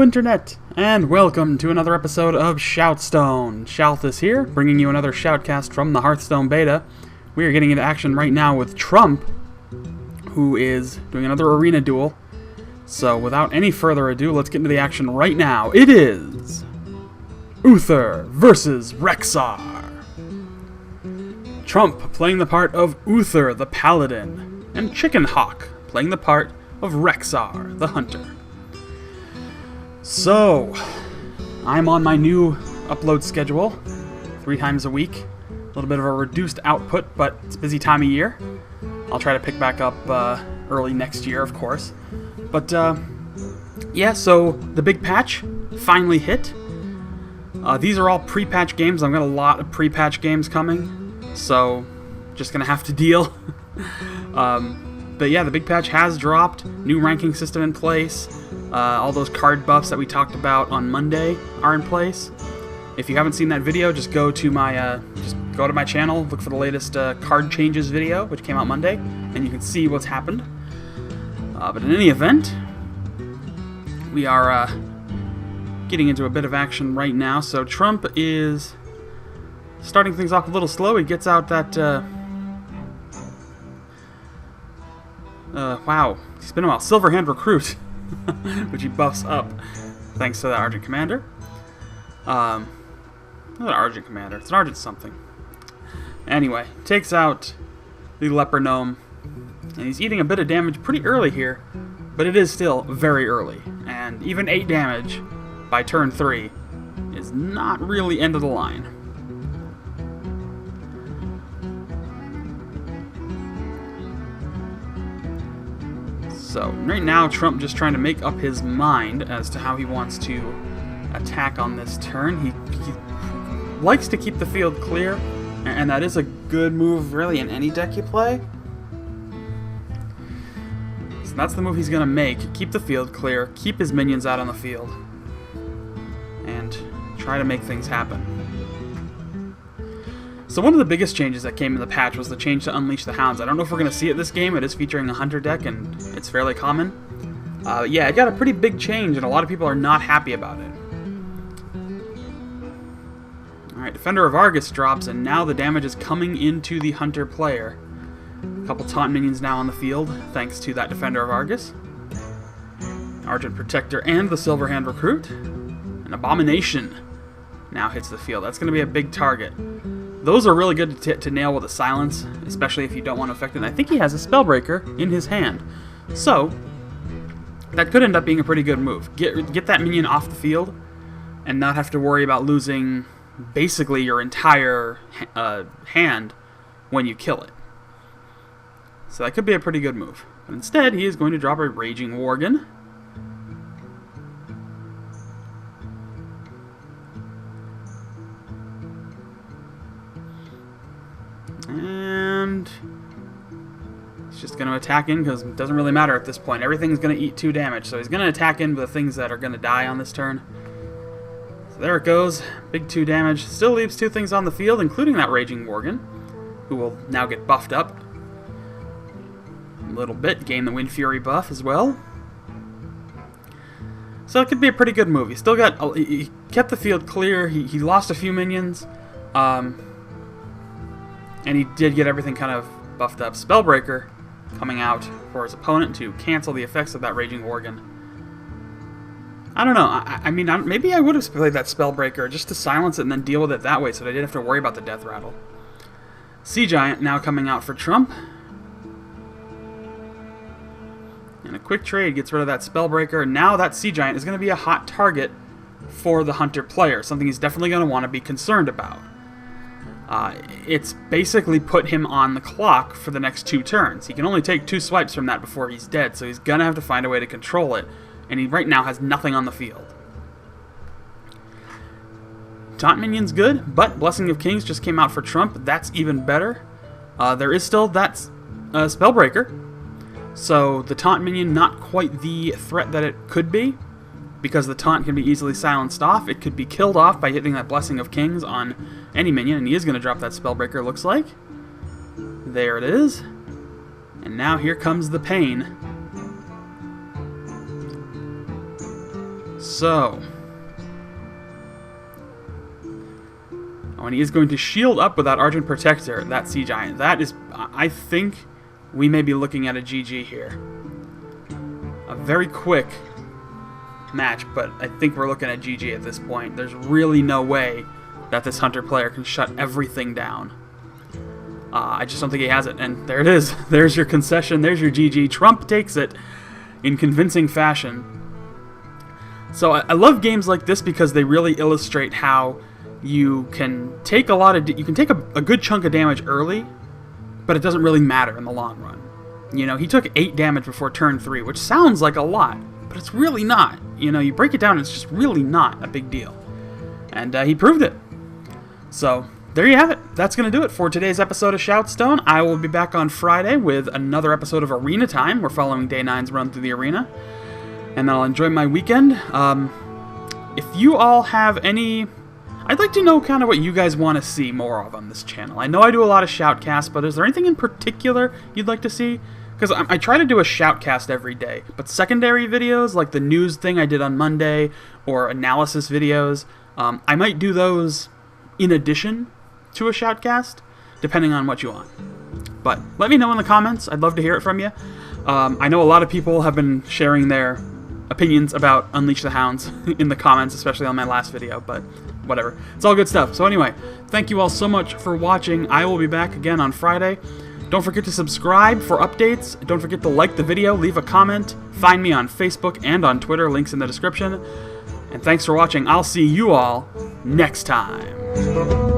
Internet, and welcome to another episode of ShoutStone. Shouthus here, bringing you another Shoutcast from the Hearthstone beta. We are getting into action right now with Trump, who is doing another arena duel. So without any further ado, let's get into the action right now. It is Uther versus Rexxar. Trump playing the part of Uther the Paladin, and ChickenHawk playing the part of Rexxar the Hunter. So, I'm on my new upload schedule, 3 times a week. A little bit of a reduced output, but it's a busy time of year. I'll try to pick back up early next year, of course. But, yeah, so the big patch finally hit. These are all pre-patch games. I've got a lot of pre-patch games coming, so just gonna have to deal. But yeah, the big patch has dropped. New ranking system in place. All those card buffs that we talked about on Monday are in place. If you haven't seen that video, just go to my channel, look for the latest card changes video, which came out Monday, and you can see what's happened. But in any event, we are getting into a bit of action right now. So Trump is starting things off a little slow. He gets out that wow, it's been a while. Silverhand Recruit, which he buffs up thanks to the Argent Commander. Not an Argent Commander, it's an Argent something. Anyway, takes out the Leper Gnome, and he's eating a bit of damage pretty early here, but it is still very early. And even 8 damage by turn 3 is not really end of the line. So, right now, Trump just trying to make up his mind as to how he wants to attack on this turn. He likes to keep the field clear, and that is a good move, really, in any deck you play. So that's the move he's going to make. Keep the field clear, keep his minions out on the field, and try to make things happen. So one of the biggest changes that came in the patch was the change to Unleash the Hounds. I don't know if we're going to see it this game. It is featuring a Hunter deck, and it's fairly common. Yeah, it got a pretty big change, and a lot of people are not happy about it. Alright, Defender of Argus drops, and now the damage is coming into the Hunter player. A couple taunt minions now on the field, thanks to that Defender of Argus. Argent Protector and the Silverhand Recruit. An Abomination now hits the field. That's going to be a big target. Those are really good to nail with a silence, especially if you don't want to affect it. And I think he has a Spellbreaker in his hand. So, that could end up being a pretty good move. Get that minion off the field and not have to worry about losing basically your entire hand when you kill it. So that could be a pretty good move. But instead, he is going to drop a Raging Worgen. And he's just going to attack in because it doesn't really matter at this point. Everything's going to eat 2 damage, so he's going to attack in with the things that are going to die on this turn. So there it goes. Big 2 damage. Still leaves 2 things on the field, including that Raging Worgen, who will now get buffed up a little bit. Gain the Wind Fury buff as well. So it could be a pretty good move. He kept the field clear. He lost a few minions. And he did get everything kind of buffed up. Spellbreaker coming out for his opponent to cancel the effects of that Raging Worgen. I don't know. I mean, maybe I would have played that Spellbreaker just to silence it and then deal with it that way so that I didn't have to worry about the Death Rattle. Sea Giant now coming out for Trump. And a quick trade gets rid of that Spellbreaker. Now that Sea Giant is going to be a hot target for the Hunter player. Something he's definitely going to want to be concerned about. It's basically put him on the clock for the next 2 turns. He can only take 2 swipes from that before he's dead, so he's going to have to find a way to control it, and he right now has nothing on the field. Taunt Minion's good, but Blessing of Kings just came out for Trump. That's even better. There is still that Spellbreaker, so the Taunt Minion not quite the threat that it could be, because the taunt can be easily silenced off. It could be killed off by hitting that Blessing of Kings on any minion, and he is going to drop that Spellbreaker, looks like. There it is. And now here comes the pain. So. Oh, and he is going to shield up with that Argent Protector, that Sea Giant. That is, I think we may be looking at a GG here. A very quick match, but I think we're looking at GG at this point. There's really no way that this Hunter player can shut everything down. I just don't think he has it, and there it is. There's your concession, there's your GG. Trump takes it in convincing fashion. So I love games like this because they really illustrate how you can take a lot of you can take a good chunk of damage early, but it doesn't really matter in the long run. You know, he took 8 damage before turn 3, which sounds like a lot, but it's really not. You know, you break it down, it's just really not a big deal. And he proved it. So, there you have it. That's going to do it for today's episode of ShoutStone. I will be back on Friday with another episode of Arena Time. We're following Day 9's run through the arena. And then I'll enjoy my weekend. If you all have any... I'd like to know kind of what you guys want to see more of on this channel. I know I do a lot of Shoutcasts, but is there anything in particular you'd like to see? Because I try to do a Shoutcast every day, but secondary videos, like the news thing I did on Monday, or analysis videos, I might do those in addition to a Shoutcast, depending on what you want. But let me know in the comments. I'd love to hear it from you. I know a lot of people have been sharing their opinions about Unleash the Hounds in the comments, especially on my last video, but whatever. It's all good stuff. So anyway, thank you all so much for watching. I will be back again on Friday. Don't forget to subscribe for updates. Don't forget to like the video, leave a comment. Find me on Facebook and on Twitter, links in the description. And thanks for watching. I'll see you all next time.